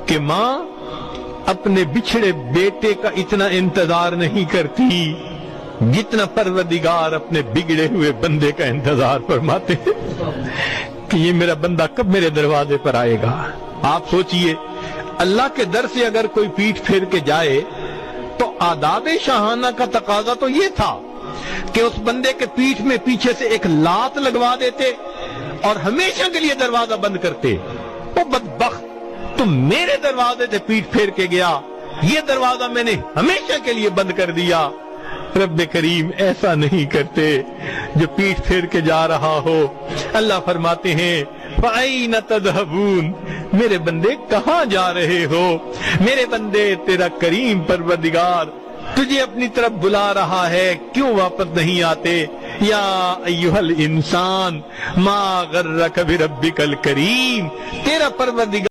کہ ماں اپنے بچھڑے بیٹے کا اتنا انتظار نہیں کرتی جتنا پروردگار اپنے بگڑے ہوئے بندے کا انتظار فرماتے ہیں کہ یہ میرا بندہ کب میرے دروازے پر آئے گا۔ آپ سوچئے اللہ کے در سے اگر کوئی پیٹھ پھیر کے جائے تو آداب شاہانہ کا تقاضا تو یہ تھا کہ اس بندے کے پیٹھ میں پیچھے سے ایک لات لگوا دیتے اور ہمیشہ کے لیے دروازہ بند کرتے۔ وہ بدبخت تو میرے دروازے سے پیٹھ پھیر کے گیا، یہ دروازہ میں نے ہمیشہ کے لیے بند کر دیا۔ رب کریم ایسا نہیں کرتے جو پیٹھ پھیر کے جا رہا ہو۔ اللہ فرماتے ہیں فَأَيْنَ تَذْهَبُونَ، میرے بندے کہاں جا رہے ہو؟ میرے بندے تیرا کریم پروردگار تجھے اپنی طرف بلا رہا ہے، کیوں واپس نہیں آتے؟ یا ایھا الانسان ما غرک بربک الکریم، تیرا پروردگار